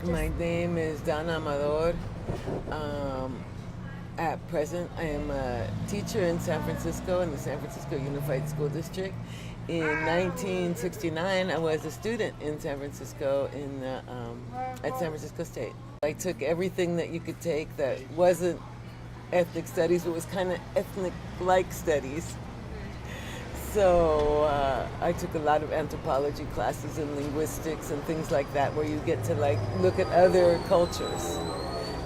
My name is Dana Amador. Um, at present, I am a teacher in San Francisco in the San Francisco Unified School District. In 1969, I was a student in San Francisco at San Francisco State. I took everything that you could take that wasn't ethnic studies, but was kind of ethnic-like studies. So I took a lot of anthropology classes and linguistics and things like that, where you get to like look at other cultures.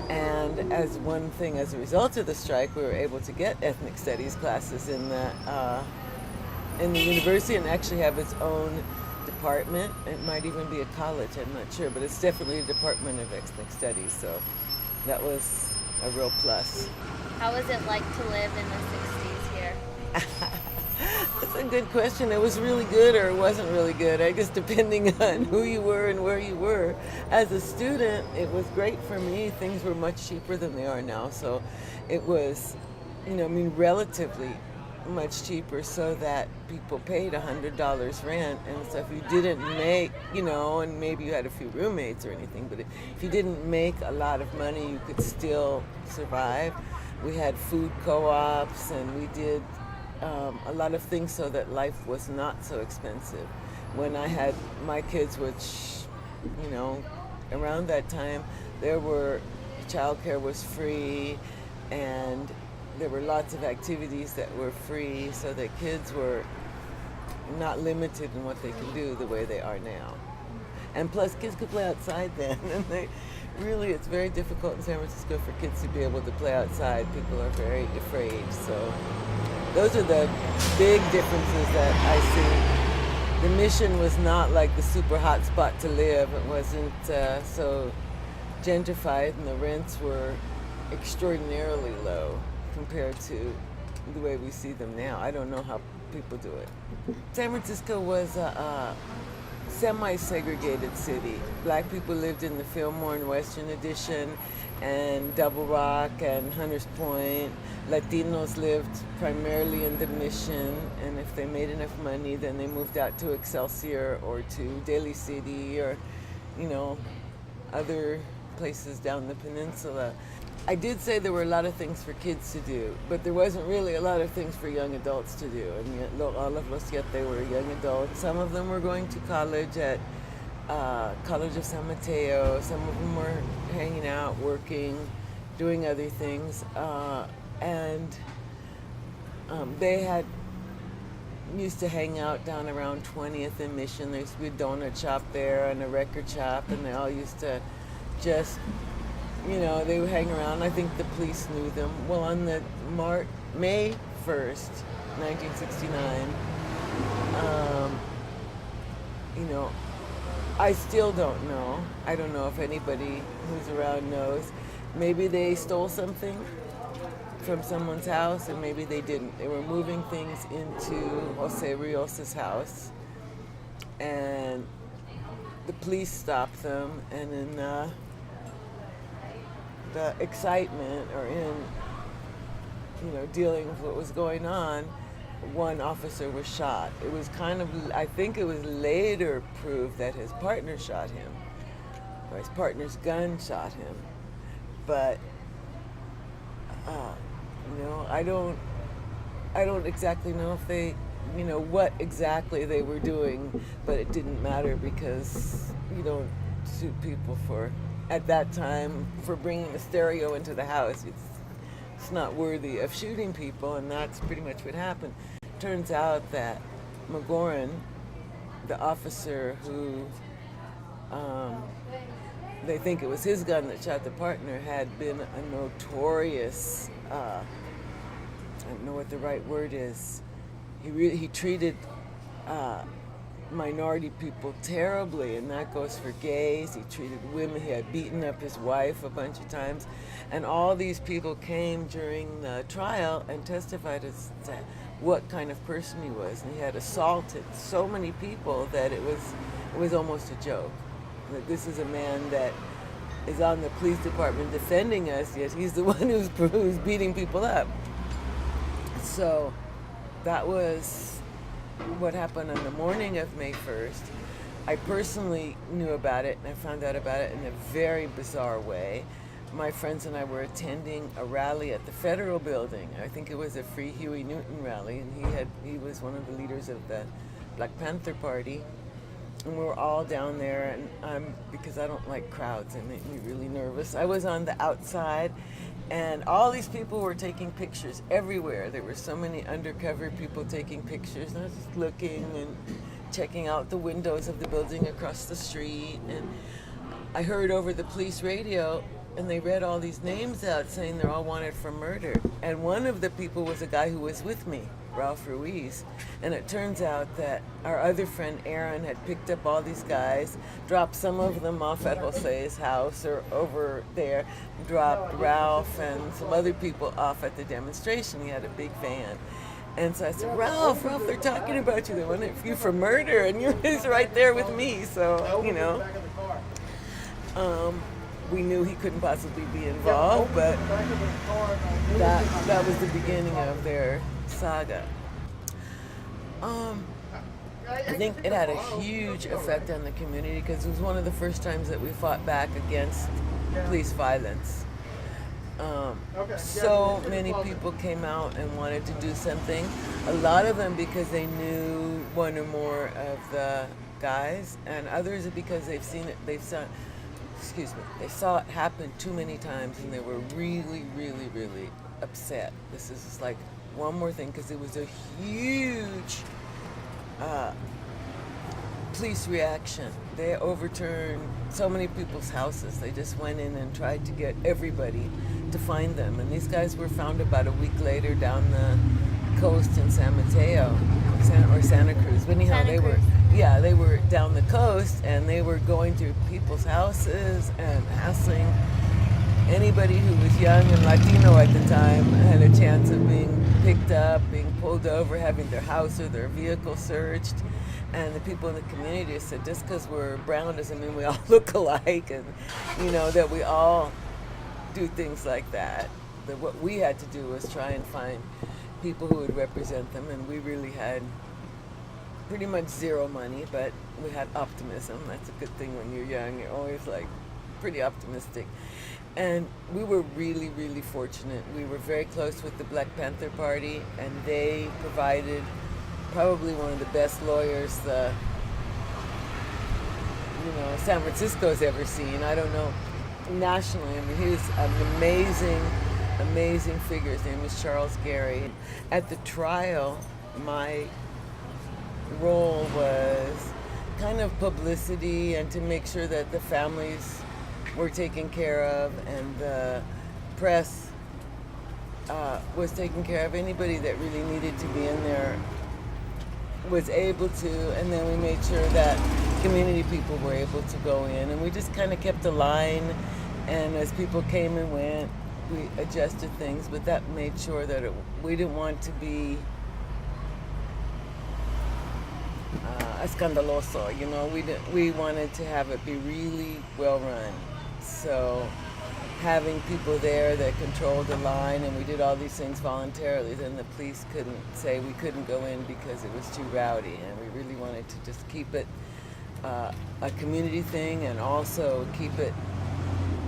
And as one thing, as a result of the strike, we were able to get ethnic studies classes in the university, and actually have its own department. It might even be a college, I'm not sure, but it's definitely a department of ethnic studies. So that was a real plus. How was it like to live in the 60s here? That's a good question. It was really good or it wasn't really good. I guess depending on who you were and where you were. As a student, it was great for me. Things were much cheaper than they are now. So it was, relatively much cheaper, so that people paid $100 rent. And so if you didn't make, and maybe you had a few roommates or anything, but if you didn't make a lot of money, you could still survive. We had food co-ops, and we did a lot of things so that life was not so expensive. When I had my kids, which, around that time, childcare was free, and there were lots of activities that were free, so that kids were not limited in what they can do the way they are now. And plus, kids could play outside then, and it's very difficult in San Francisco for kids to be able to play outside. People are very afraid, so those are the big differences that I see. The Mission was not like the super hot spot to live. It wasn't so gentrified, and the rents were extraordinarily low compared to the way we see them now. I don't know how people do it. San Francisco was a semi-segregated city. Black people lived in the Fillmore and Western Addition, and Double Rock and Hunters Point. Latinos lived primarily in the Mission, and if they made enough money, then they moved out to Excelsior or to Daly City or, other places down the peninsula. I did say there were a lot of things for kids to do, but there wasn't really a lot of things for young adults to do. And yet, all of us, yet they were young adults. Some of them were going to college at College of San Mateo. Some of them were hanging out, working, doing other things. They used to hang out down around 20th and Mission. There used to be a donut shop there and a record shop, and they all used to just, they would hang around. I think the police knew them. Well, on the May 1st, 1969, I still don't know. I don't know if anybody who's around knows. Maybe they stole something from someone's house, and maybe they didn't. They were moving things into Jose Rios' house, and the police stopped them, and in the excitement or in, dealing with what was going on, one officer was shot. It was I think it was later proved that his partner shot him, or his partner's gun shot him. But, I don't exactly know if they, what exactly they were doing, but it didn't matter, because you don't shoot people at that time, for bringing a stereo into the house. It's not worthy of shooting people, and that's pretty much what happened. Turns out that McGoran, the officer who, they think it was his gun that shot the partner, had been a notorious, I don't know what the right word is. He treated minority people terribly, and that goes for gays. He treated women. He had beaten up his wife a bunch of times, and all these people came during the trial and testified as to what kind of person he was. And he had assaulted so many people that it was almost a joke. That this is a man that is on the police department defending us, yet he's the one who's beating people up. So that was what happened on the morning of May 1st. I personally knew about it, and I found out about it in a very bizarre way. My friends and I were attending a rally at the Federal Building. I think it was a Free Huey Newton rally, and he was one of the leaders of the Black Panther Party. And we were all down there, and because I don't like crowds, it made me really nervous. I was on the outside, and all these people were taking pictures everywhere. There were so many undercover people taking pictures, and I was just looking and checking out the windows of the building across the street. And I heard over the police radio, and they read all these names out saying they're all wanted for murder. And one of the people was a guy who was with me, Ralph Ruiz. And it turns out that our other friend Aaron had picked up all these guys, dropped some of them off at Jose's house or over there, dropped Ralph and some other people off at the demonstration. He had a big van. And so I said, Ralph, they're talking about you. They wanted you for murder, and he's right there with me. So, we knew he couldn't possibly be involved, but that was the beginning of their saga. I think it had a huge effect on the community because it was one of the first times that we fought back against police violence. So many people came out and wanted to do something. A lot of them because they knew one or more of the guys, and others because they've seen it. They saw it happen too many times, and they were really, really, really upset. This is just like one more thing because it was a huge police reaction. They overturned so many people's houses. They just went in and tried to get everybody to find them. And these guys were found about a week later down the coast in San Mateo or Santa Cruz. But anyhow, they were down the coast, and they were going to people's houses and hassling anybody who was young and Latino at the time had a chance of being picked up, being pulled over, having their house or their vehicle searched. And the people in the community said, just because we're brown doesn't mean we all look alike, and that we all do things like that. That what we had to do was try and find people who would represent them, and we really had pretty much zero money, but we had optimism. That's a good thing when you're young. You're always pretty optimistic. And we were really, really fortunate. We were very close with the Black Panther Party, and they provided probably one of the best lawyers San Francisco's ever seen. I don't know, nationally. I mean, he was an amazing figure. His name is Charles Gary. At the trial, my role was kind of publicity and to make sure that the families were taken care of, and the press was taken care of. Anybody that really needed to be in there was able to, and then we made sure that community people were able to go in, and we just kind of kept a line, and as people came and went, we adjusted things, but that made sure that we didn't want to be escandaloso, we wanted to have it be really well run. So having people there that controlled the line, and we did all these things voluntarily, then the police couldn't say we couldn't go in because it was too rowdy, and we really wanted to just keep it a community thing, and also keep it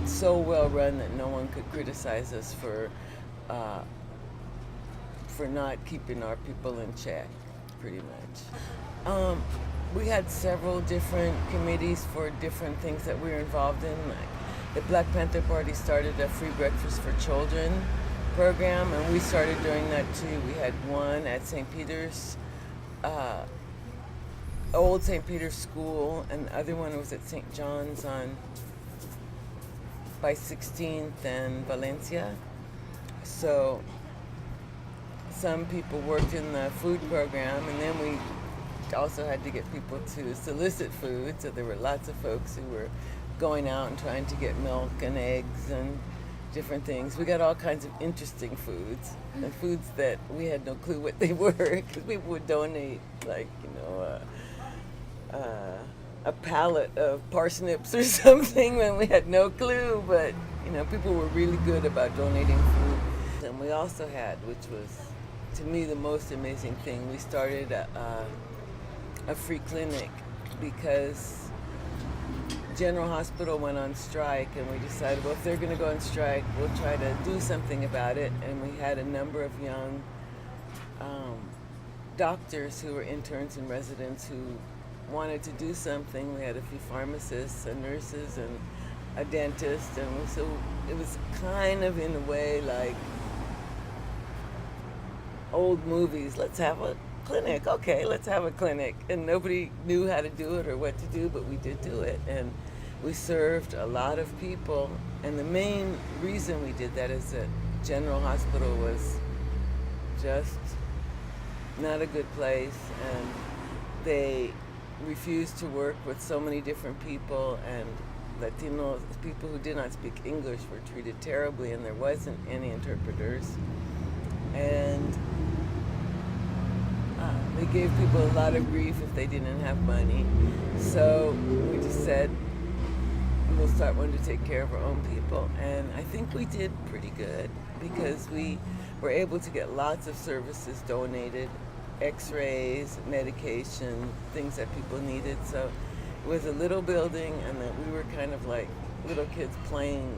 so well run that no one could criticize us for not keeping our people in check, pretty much. We had several different committees for different things that we were involved in. Like the Black Panther Party started a free breakfast for children program, and we started doing that too. We had one at St. Peter's, old St. Peter's School, and the other one was at St. John's by 16th and Valencia. So some people worked in the food program, and then we also had to get people to solicit food. So there were lots of folks who were going out and trying to get milk and eggs and different things. We got all kinds of interesting foods, and foods that we had no clue what they were, because people would donate a pallet of parsnips or something when we had no clue, but people were really good about donating food. And we also had, which was to me the most amazing thing, we started a free clinic because General Hospital went on strike, and we decided, well, if they're going to go on strike, we'll try to do something about it. And we had a number of young um, doctors who were interns and residents who wanted to do something. We had a few pharmacists and nurses and a dentist, and so it was kind of in a way like old movies. Let's have a clinic. Okay, let's have a clinic. And nobody knew how to do it or what to do, but we did do it. And we served a lot of people. And the main reason we did that is that General Hospital was just not a good place, and they refused to work with so many different people, and Latinos, people who did not speak English, were treated terribly, and there wasn't any interpreters. And they gave people a lot of grief if they didn't have money. So we just said, we'll start one to take care of our own people. And I think we did pretty good because we were able to get lots of services donated, x-rays, medication, things that people needed. So it was a little building, and that we were kind of like little kids playing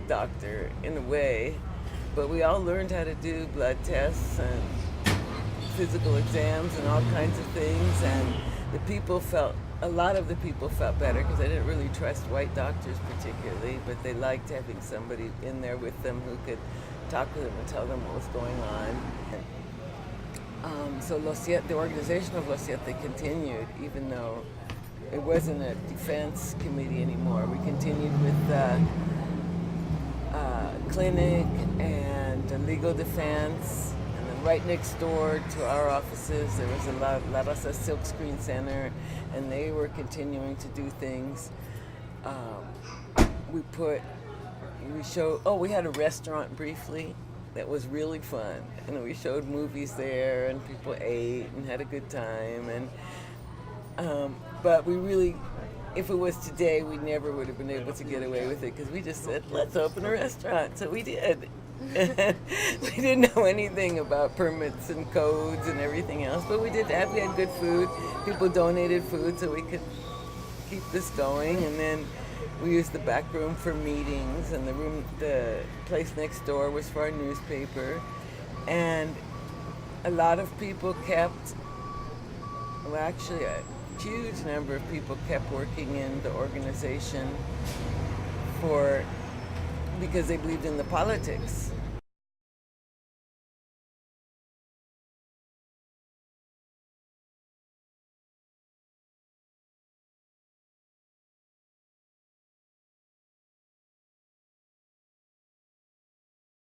doctor in a way. But we all learned how to do blood tests and physical exams and all kinds of things, and a lot of the people felt better because I didn't really trust white doctors particularly, but they liked having somebody in there with them who could talk to them and tell them what was going on. So the organization of Los Siete continued, even though it wasn't a defense committee anymore. We continued with clinic and legal defense. And then right next door to our offices, there was a La Raza Silk Screen Center, and they were continuing to do things. We had a restaurant briefly that was really fun, and we showed movies there, and people ate and had a good time. And but we really, if it was today, we never would have been able to get away with it because we just said, let's open a restaurant. So we did. We didn't know anything about permits and codes and everything else, but we had good food. People donated food so we could keep this going. And then we used the back room for meetings, and the place next door was for our newspaper. And a lot of people actually a huge number of people kept working in the organization because they believed in the politics.